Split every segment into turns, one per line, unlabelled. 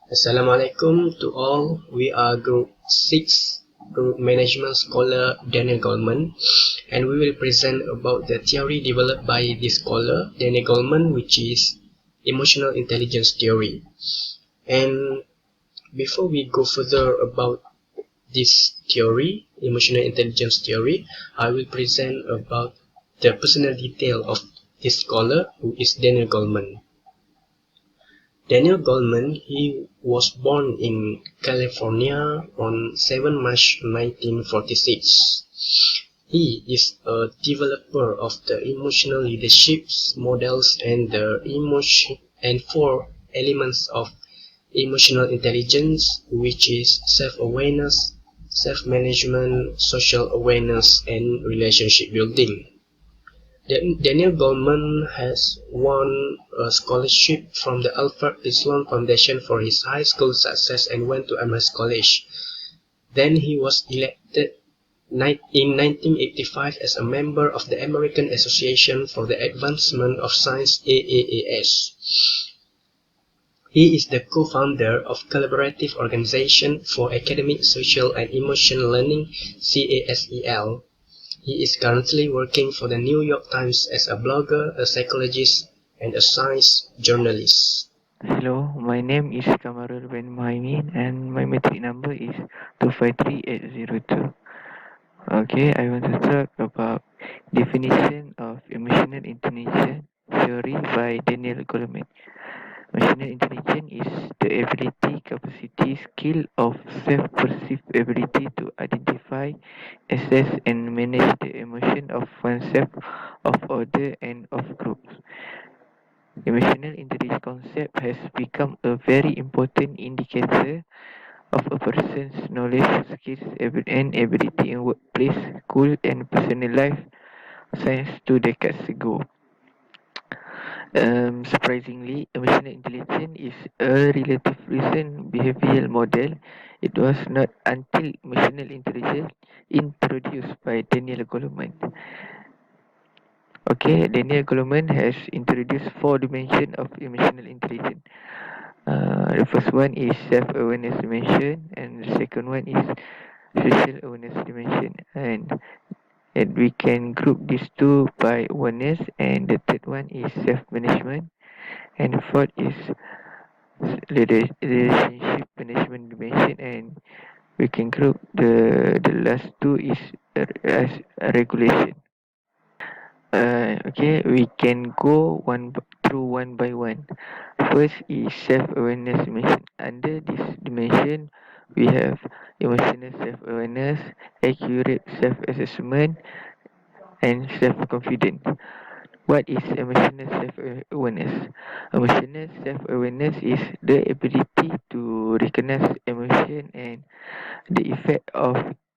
Assalamualaikum to all. We are Group 6, Group Management Scholar Daniel Goleman, and we will present about the theory developed by this scholar, Daniel Goleman, which is Emotional Intelligence Theory. And before we go further about this theory, Emotional Intelligence Theory, I will present about the personal detail of this scholar, who is Daniel Goleman. Daniel Goleman, he was born in California on 7 March 1946. He is a developer of the emotional leadership models and the emotion and four elements of emotional intelligence, which is self-awareness, self-management, social awareness, and relationship building. Daniel Goleman has won a scholarship from the Alfred Islam Foundation for his high school success and went to Amherst College. Then he was elected in 1985 as a member of the American Association for the Advancement of Science (AAAS). He is the co-founder of Collaborative Organization for Academic, Social and Emotional Learning (CASEL). He is currently working for the New York Times as a blogger, a psychologist, and a science journalist.
Hello, my name is Kamarul bin Muhaimin and my metric number is 253802. Okay, I want to talk about definition of emotional intelligence theory by Daniel Goleman. Emotional intelligence is the ability, capacity, skill of self-perceived ability to identify, assess and manage the emotion of oneself, of other and of groups. Emotional intelligence concept has become a very important indicator of a person's knowledge, skills, and ability in workplace, school, and personal life since 2 decades ago. Surprisingly, emotional intelligence is a relative recent behavioral model. It was not until emotional intelligence introduced by Daniel Goleman. Okay, Daniel Goleman has introduced four dimensions of emotional intelligence. The first one is self-awareness dimension, and the second one is social awareness dimension. And we can group these two by awareness, and the third one is self-management, and the fourth is relationship management dimension, and we can group the last two is as regulation. Okay, we can go through one by one. First is self-awareness dimension. Under this dimension, we have emotional self-awareness, accurate self-assessment, and self-confidence. What is emotional self-awareness? Emotional self-awareness is the ability to recognize emotion and the effect of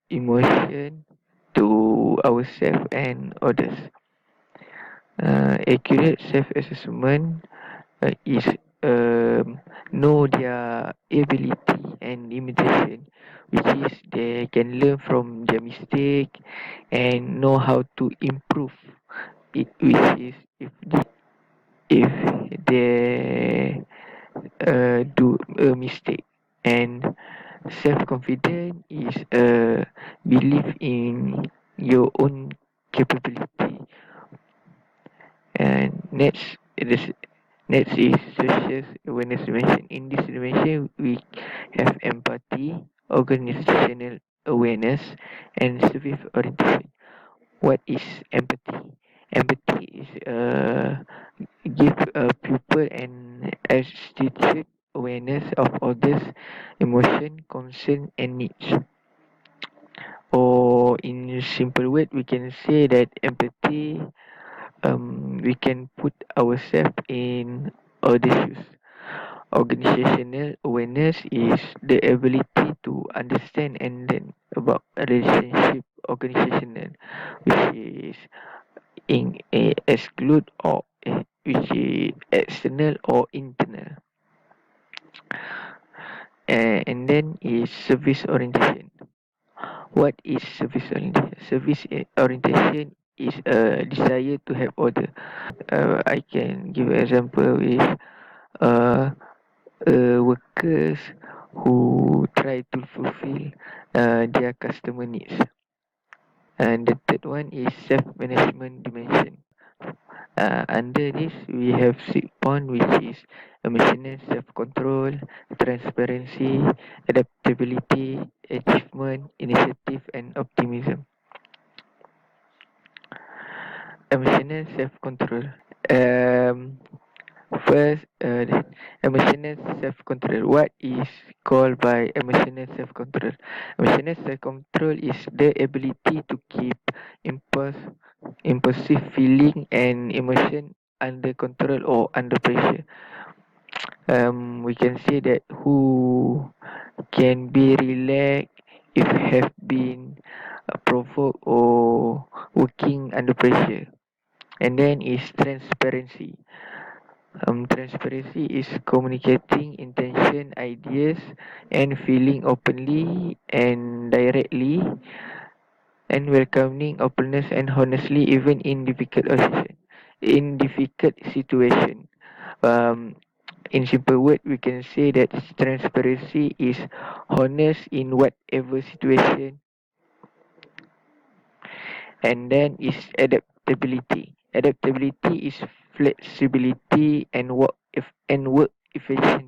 emotion to ourselves and others. Accurate self-assessment is know their ability and limitation, which is they can learn from their mistake and know how to improve it, which is if they do a mistake. And self-confidence is a belief in your own capability. And next is social awareness dimension. In this dimension, we have empathy, organizational awareness, and service orientation. What is empathy? Empathy is give a pupil an institute awareness of others' emotion, concern, and needs. Or in simple word, we can say that empathy, we can put ourselves in other shoes. Organizational awareness is the ability to understand and learn about a relationship organizational, which is in a exclude or which is external or internal. And then is service orientation. What is service orientation? Service orientation is a desire to help other. I can give an example with uh, workers who try to fulfill their customer needs. And the third one is self-management dimension. Under this, we have 6 points, which is emotional self-control, transparency, adaptability, achievement, initiative, and optimism. Emotional self-control. Um, First, emotional self-control. What is called by emotional self-control? Emotional self-control is the ability to keep impulse, impulsive feeling and emotion under control or under pressure. We can say that who can be relaxed if have been provoked or working under pressure. And then is transparency. Transparency is communicating intention, ideas, and feeling openly and directly, and welcoming openness and honestly even in difficult situation. In difficult situation, um, in simple word, we can say that transparency is honest in whatever situation, and then is adaptability. Adaptability is flexibility and work effectively.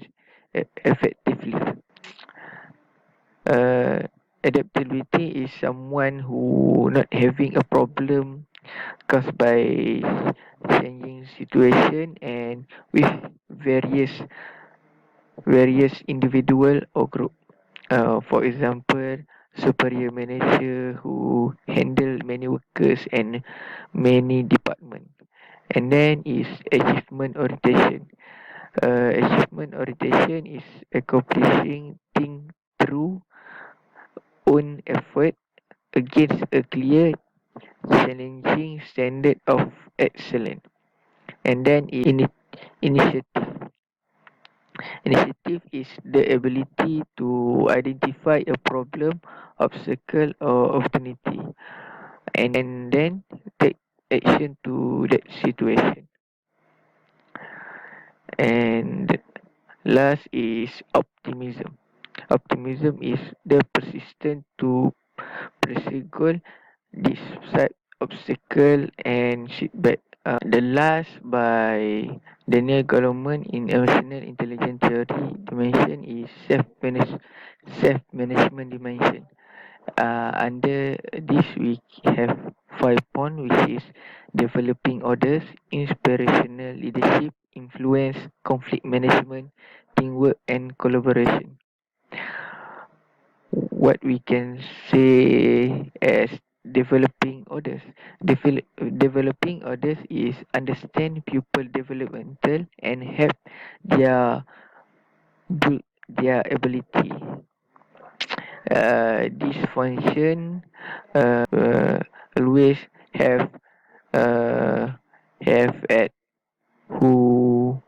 Uh, Adaptability is someone who not having a problem caused by changing situation and with various individual or group. For example, superior manager who handle many workers and many department. And then is achievement orientation. Achievement orientation is accomplishing things through own effort against a clear, challenging standard of excellence. And then initiative. Initiative is the ability to identify a problem, obstacle, or opportunity, and then take action to that situation. And last is optimism. Optimism is the persistent to pursue goal despite obstacle and setback. The last by Daniel Goleman in emotional intelligence theory dimension is self management dimension. Under this we have 5 points, which is developing orders, inspirational leadership, influence, conflict management, teamwork, and collaboration. What we can say as developing orders. Developing orders is understand people developmental and help their build their ability. This function always have uh, have at who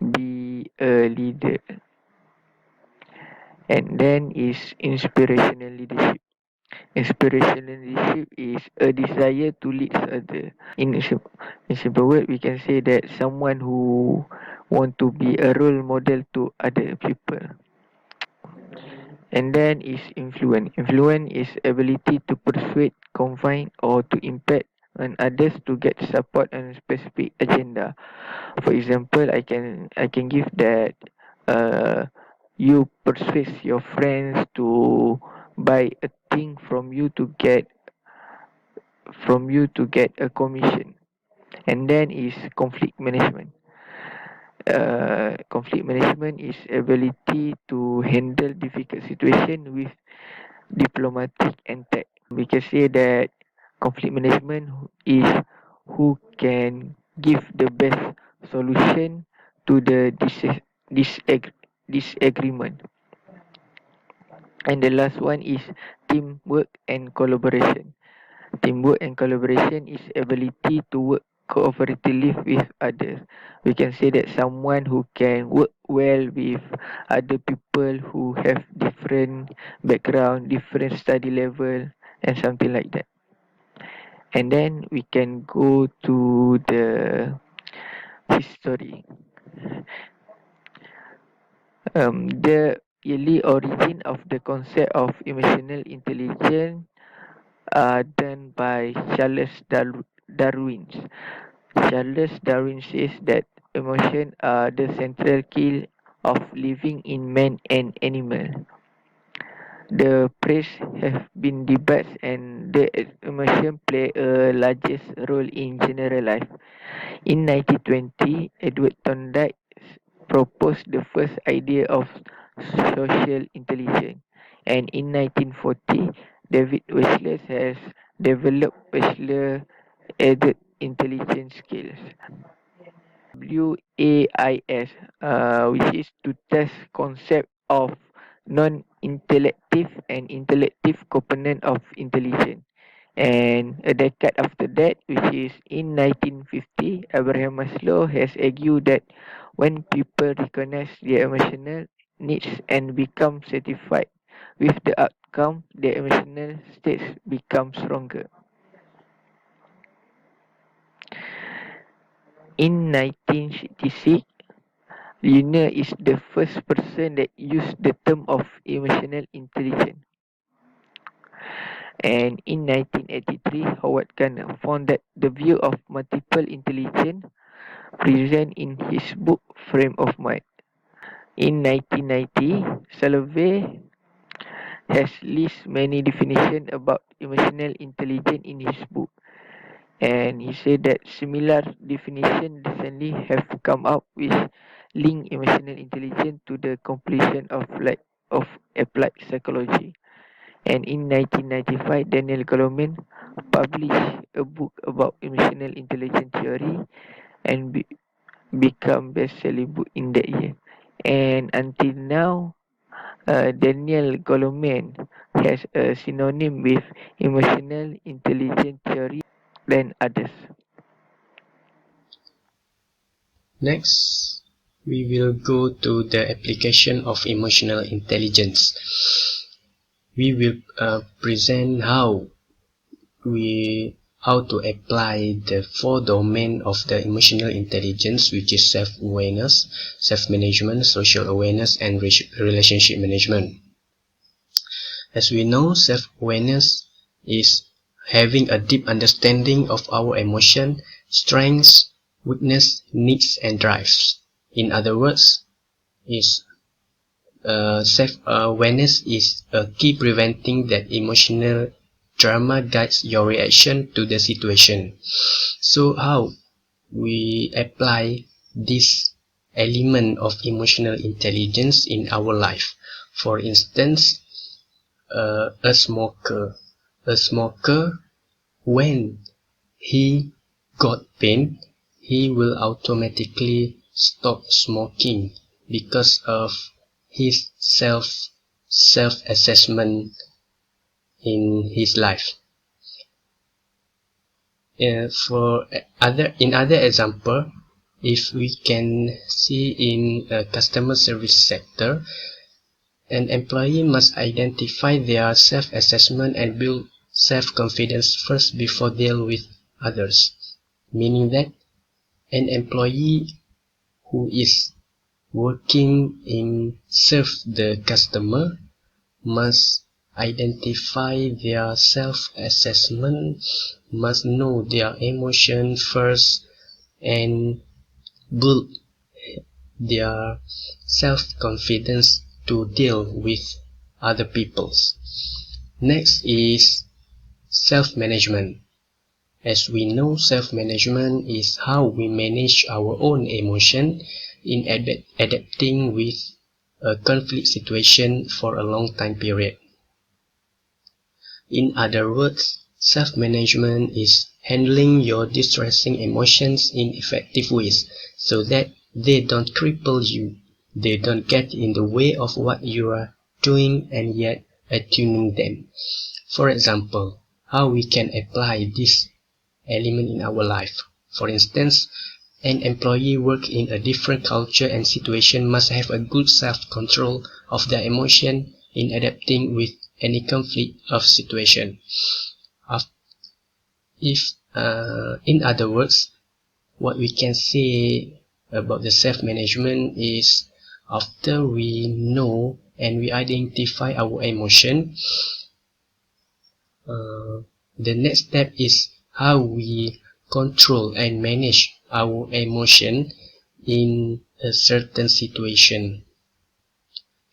be a leader, and then is inspirational leadership. Inspirational leadership is a desire to lead others. In simple word, we can say that someone who want to be a role model to other people. And then is influence. Influence is ability to persuade, confine, or to impact on others to get support on a specific agenda. For example, I can give that uh, you persuade your friends to buy a thing from you to get a commission. And then is conflict management. Conflict management is ability to handle difficult situation with diplomatic and tech. We can say that conflict management is who can give the best solution to the disagreement. And the last one is teamwork and collaboration. Teamwork and collaboration is ability to work cooperatively with others. We can say that someone who can work well with other people who have different background, different study level, and something like that. And then we can go to the history. The early origin of the concept of emotional intelligence done by Darwin. Charles Darwin says that emotions are the central key of living in man and animal. The praise have been debates and the emotion play a largest role in general life. In 1920, Edward Thorndike proposed the first idea of social intelligence, and in 1940, David Weisler has developed Weisler-aided intelligence skills. WAIS, which is to test concept of non-intellective and intellective component of intelligence. And a decade after that, which is in 1950, Abraham Maslow has argued that when people recognize their emotional needs and become satisfied with the outcome, their emotional states become stronger. In 1966, Linear is the first person that used the term of emotional intelligence. And in 1983, Howard Gardner found that the view of multiple intelligence present in his book Frame of Mind. In 1990, Salovey has listed many definitions about emotional intelligence in his book. And he said that similar definitions recently have come up with link emotional intelligence to the completion of applied psychology. And in 1995, Daniel Goleman published a book about emotional intelligence theory and become best-selling book in that year. And until now, Daniel Goleman has a synonym with emotional intelligence theory than others.
Next, we will go to the application of emotional intelligence. We will present how to apply the four domain of the emotional intelligence, which is self-awareness, self-management, social awareness, and relationship management. As we know, self-awareness is having a deep understanding of our emotion, strengths, weakness, needs, and drives. In other words, is self-awareness is a key preventing that emotional drama guides your reaction to the situation. So how we apply this element of emotional intelligence in our life? For instance, a smoker. A smoker, when he got pain, he will automatically stop smoking because of his self-assessment in his life. In other example, if we can see in a customer service sector, an employee must identify their self-assessment and build self-confidence first before deal with others, meaning that an employee who is working in serve the customer must identify their self-assessment, must know their emotion first, and build their self-confidence to deal with other peoples. Next is self-management. As we know, self-management is how we manage our own emotion in adapting with a conflict situation for a long time period. In other words, self-management is handling your distressing emotions in effective ways so that they don't cripple you, they don't get in the way of what you are doing and yet attuning them. For example, how we can apply this element in our life. For instance, an employee work in a different culture and situation must have a good self-control of their emotion in adapting with any conflict of situation. In other words, what we can say about the self-management is After we know and we identify our emotion, the next step is how we control and manage our emotion in a certain situation.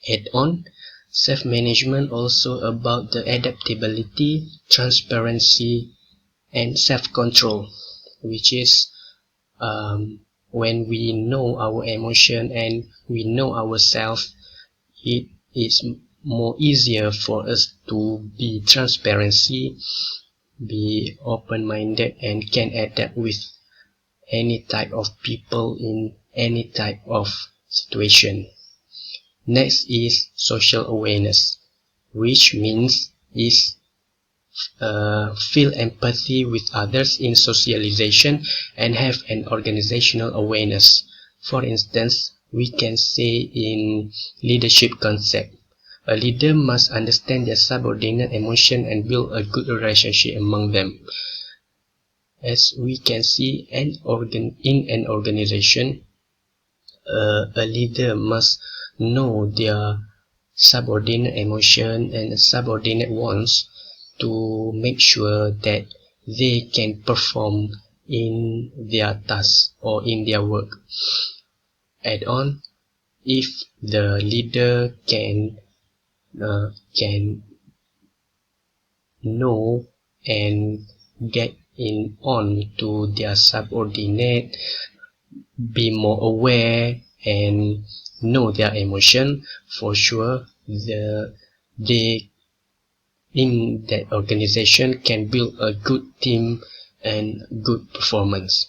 Add on, self-management also about the adaptability, transparency, and self-control, which is when we know our emotion and we know ourselves, it is more easier for us to be transparency, be open-minded, and can adapt with any type of people in any type of situation. Next is social awareness, which means is feel empathy with others in socialization and have an organizational awareness. For instance, we can say in leadership concept, a leader must understand their subordinate emotion and build a good relationship among them. As we can see in an organization, a leader must know their subordinate emotion and subordinate wants to make sure that they can perform in their task or in their work. Add on, if the leader can know and get in on to their subordinate, be more aware and know their emotion, for sure they in that organization can build a good team and good performance.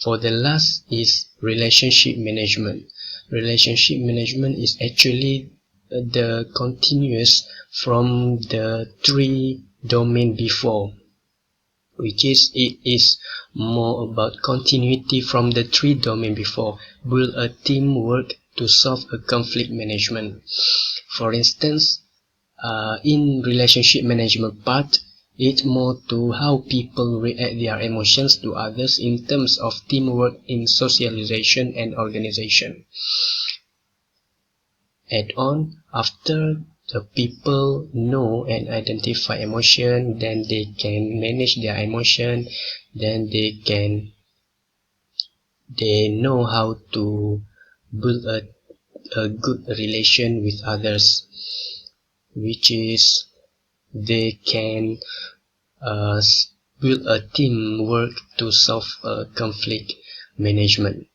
For the last is relationship management. Relationship management is actually the continuous from the three domain before, which is it is more about continuity from the three domain before. Build a teamwork to solve a conflict management. For instance, in relationship management part, it's more to how people react their emotions to others in terms of teamwork in socialization and organization. Add on, after the people know and identify emotion, then they can manage their emotion, then they know how to build a good relation with others, which is they can uh, build a teamwork to solve conflict management.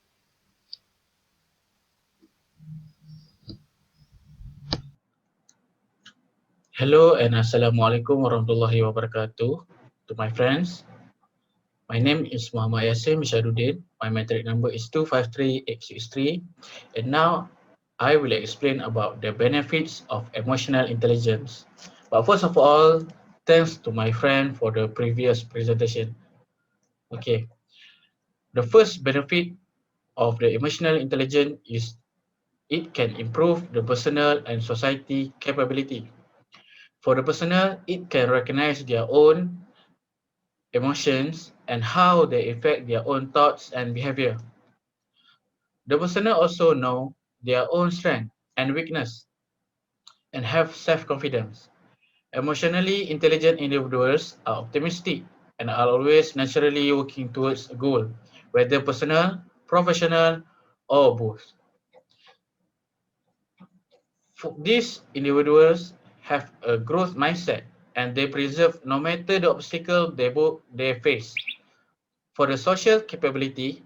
Hello and Assalamualaikum warahmatullahi wabarakatuh to my friends. My name is Muhammad Yasin Misharuddin. My metric number is 253863. And now I will explain about the benefits of emotional intelligence. But first of all, thanks to my friend for the previous presentation. Okay, the first benefit of the emotional intelligence is it can improve the personal and society capability. For the personal, it can recognize their own emotions and how they affect their own thoughts and behavior. The person also know their own strength and weakness and have self-confidence. Emotionally intelligent individuals are optimistic and are always naturally working towards a goal, whether personal, professional, or both. These individuals have a growth mindset and they preserve no matter the obstacle they face. For the social capability,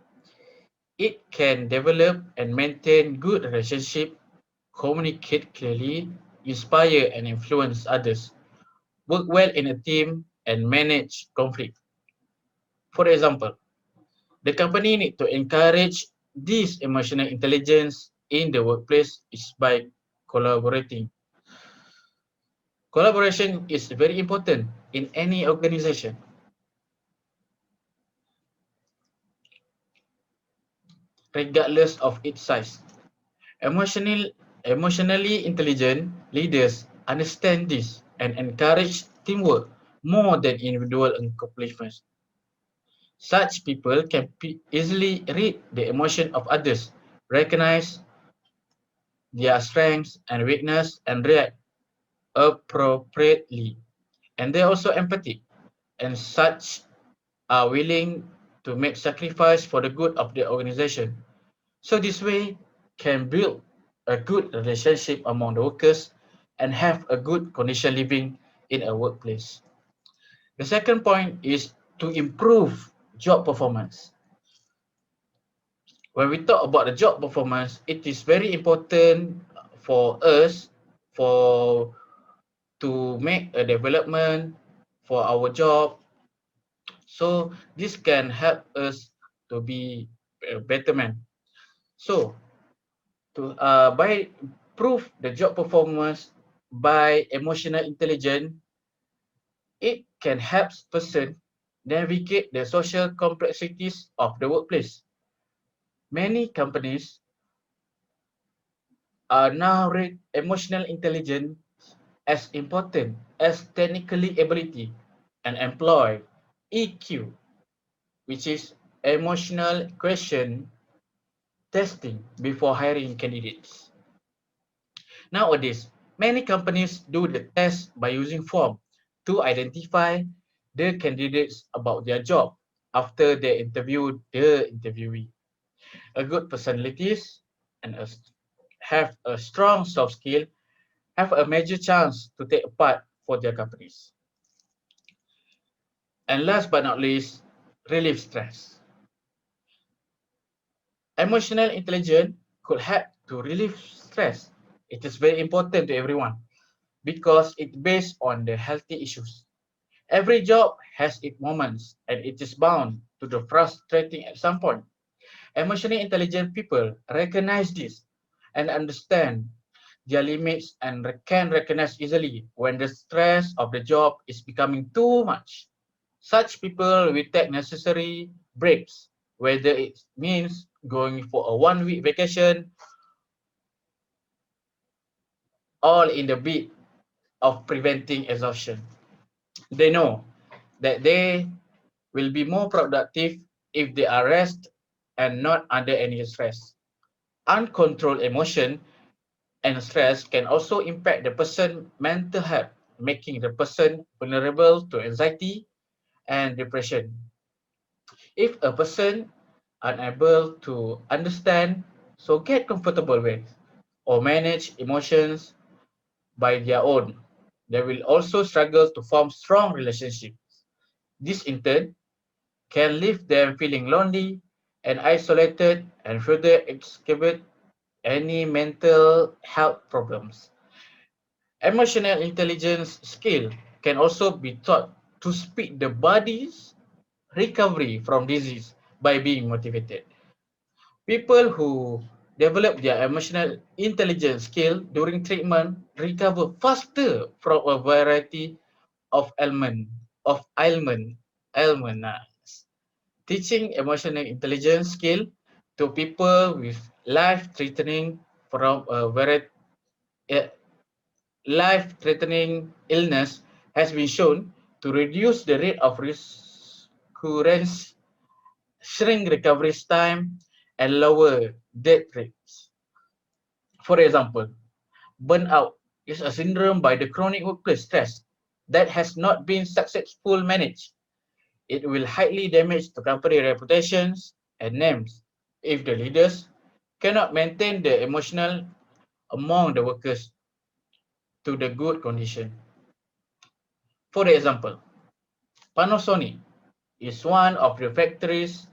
it can develop and maintain good relationship, communicate clearly, inspire and influence others, work well in a team, and manage conflict. For example, the company need to encourage this emotional intelligence in the workplace is by collaborating. Collaboration is very important in any organization, regardless of its size. Emotional, Emotionally intelligent leaders understand this and encourage teamwork more than individual accomplishments. Such people can easily read the emotion of others, recognize their strengths and weakness and react appropriately. And they're also empathic and such are willing to make sacrifice for the good of the organization. So this way can build a good relationship among the workers and have a good condition living in a workplace. The second point is to improve job performance. When we talk about the job performance, it is very important for us for to make a development for our job. So this can help us to be a better man. So to by improve the job performance by emotional intelligence, it can help person navigate the social complexities of the workplace. Many companies are now rate emotional intelligence as important as technically ability and employ EQ, which is emotional question testing before hiring candidates. Nowadays, many companies do the test by using form to identify the candidates about their job after they interview the interviewee. A good personalities and have a strong soft skill have a major chance to take part for their companies. And last but not least, relieve stress. Emotional intelligence could help to relieve stress. It is very important to everyone because it's based on the healthy issues. Every job has its moments and it is bound to the frustrating at some point. Emotionally intelligent people recognize this and understand their limits and can recognize easily when the stress of the job is becoming too much. Such people will take necessary breaks, whether it means going for a 1 week vacation, all in the bid of preventing exhaustion. They know that they will be more productive if they are rest and not under any stress. Uncontrolled emotion and stress can also impact the person's mental health, making the person vulnerable to anxiety and depression. If a person unable to understand, so get comfortable with, or manage emotions by their own, they will also struggle to form strong relationships. This in turn can leave them feeling lonely and isolated and further exacerbate any mental health problems. Emotional intelligence skill can also be taught to speed the body's recovery from disease by being motivated. People who develop their emotional intelligence skill during treatment recover faster from a variety of ailments. Teaching emotional intelligence skill to people with life-threatening from a variety life-threatening illness has been shown to reduce the rate of recurrence, shrink recovery time, and lower death rates. For example, burnout is a syndrome by the chronic workplace stress that has not been successfully managed. It will highly damage the company reputations and names if the leaders cannot maintain the emotional among the workers to the good condition. For example, Panasonic is one of the factories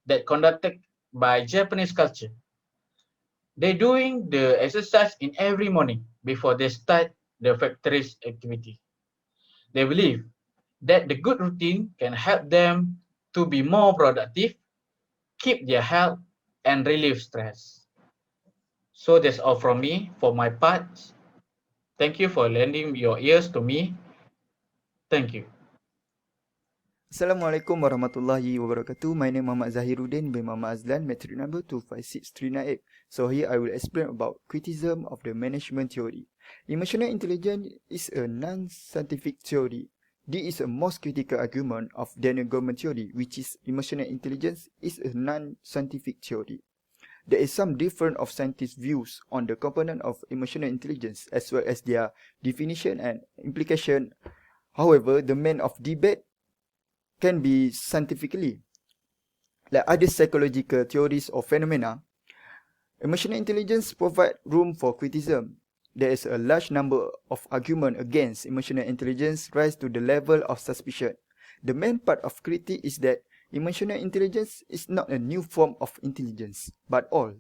that conducted by Japanese culture. They doing the exercise in every morning before they start the factory's activity. They believe that the good routine can help them to be more productive, keep their health, and relieve stress. So that's all from me for my part. Thank you for lending your ears to me. Thank you.
Assalamualaikum warahmatullahi wabarakatuh. My name is Muhammad Zahiruddin bin Muhammad Azlan, metric number 256398. So here I will explain about criticism of the management theory. Emotional intelligence is a non-scientific theory. This is a most critical argument of Daniel Goleman theory, which is emotional intelligence is a non-scientific theory. there is some difference of scientists' views on the component of emotional intelligence as well as their definition and implication. However, the main of debate can be scientifically. Like other psychological theories or phenomena, emotional intelligence provides room for criticism. There is a large number of arguments against emotional intelligence rise to the level of suspicion. The main part of critique is that emotional intelligence is not a new form of intelligence, but all.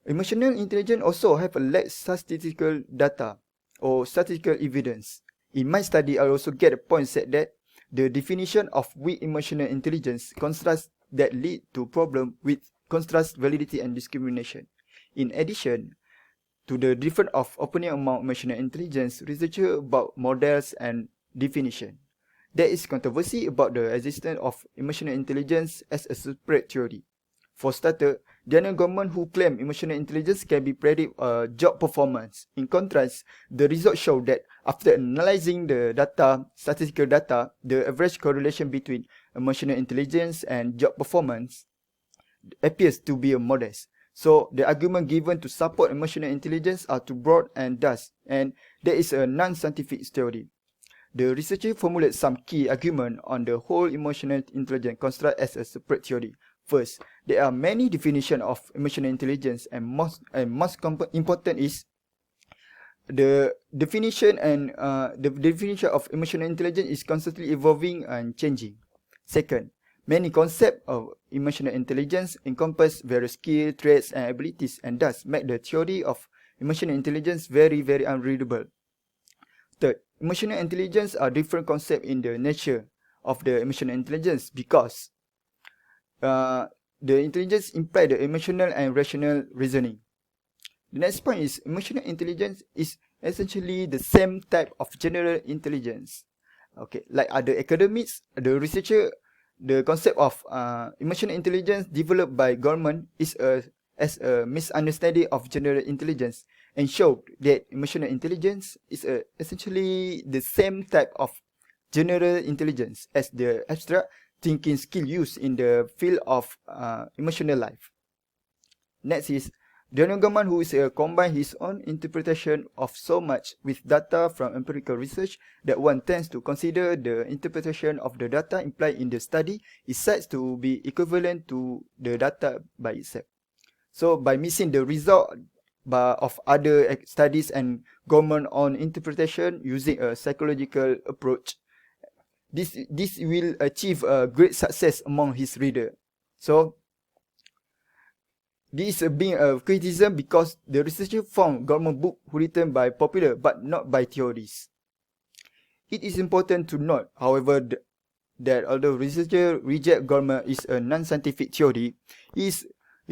Emotional intelligence also have a lack statistical data or statistical evidence. In my study, I also get a point said that the definition of weak emotional intelligence contrasts that lead to problem with contrast validity and discrimination. In addition to the difference of opinion among emotional intelligence, researchers about models and definition. There is controversy about the existence of emotional intelligence as a separate theory. For starters, Daniel Goleman, who claimed emotional intelligence can be predict job performance. In contrast, the results show that after analyzing the data, statistical data, the average correlation between emotional intelligence and job performance appears to be modest. So the argument given to support emotional intelligence are too broad and there is a non-scientific theory. The researcher formulated some key arguments on the whole emotional intelligence construct as a separate theory. First, there are many definitions of emotional intelligence, and most important is the definition of emotional intelligence is constantly evolving and changing. Second, many concepts of emotional intelligence encompass various skills, traits, and abilities, and thus make the theory of emotional intelligence very, very unreadable. Third, emotional intelligence are different concepts in the nature of the emotional intelligence because the intelligence implies the emotional and rational reasoning. The next point is emotional intelligence is essentially the same type of general intelligence. Okay, like other academics, the researcher, the concept of emotional intelligence developed by Goleman is as a misunderstanding of general intelligence and showed that emotional intelligence is essentially the same type of general intelligence as the abstract thinking skill used in the field of emotional life. Next is Daniel Goleman, who is combined his own interpretation of so much with data from empirical research that one tends to consider the interpretation of the data implied in the study is said to be equivalent to the data by itself. So by mixing the result of other studies and Goleman on interpretation using a psychological approach, this will achieve a great success among his reader. So this being a criticism because the researcher found Goleman book written by popular but not by theories. It is important to note, however, that although researchers reject Goleman is a non-scientific theory, he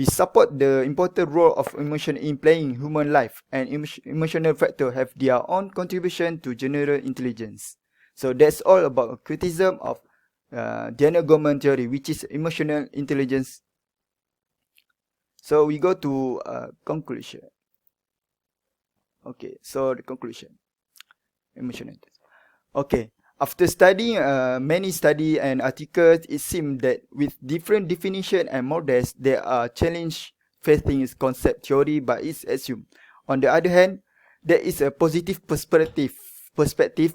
support the important role of emotion in playing human life, and emotional factors have their own contribution to general intelligence. So that's all about criticism of Daniel Goleman theory, which is emotional intelligence. So we go to conclusion. Okay, so the conclusion. Emotional intelligence. Okay, after studying many studies and articles, it seems that with different definition and models, there are challenges facing concept theory, but it's assumed. On the other hand, there is a positive perspective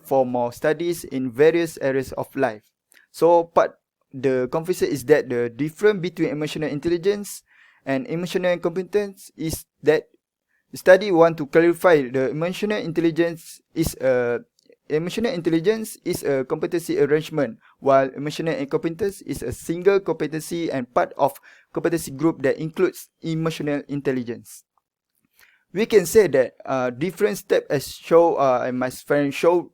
for more studies in various areas of life. So the conclusion is that the difference between emotional intelligence and emotional competence is that the study want to clarify the emotional intelligence is a competency arrangement, while emotional incompetence is a single competency and part of competency group that includes emotional intelligence. We can say that different steps as show and my friend showed,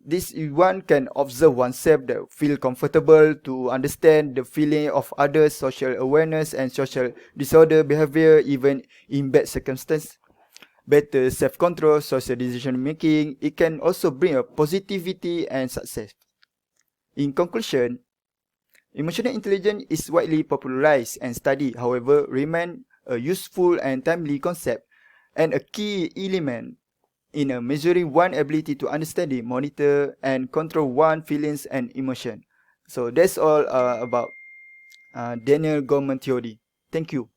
this one can observe oneself that feel comfortable to understand the feeling of others, social awareness and social disorder behavior even in bad circumstances. Better self-control, social decision making, it can also bring a positivity and success. In conclusion, emotional intelligence is widely popularized and studied, however, remain a useful and timely concept and a key element in measuring one's ability to understand, monitor, and control one's feelings and emotion. So that's all about Daniel Goleman theory. Thank Thank you.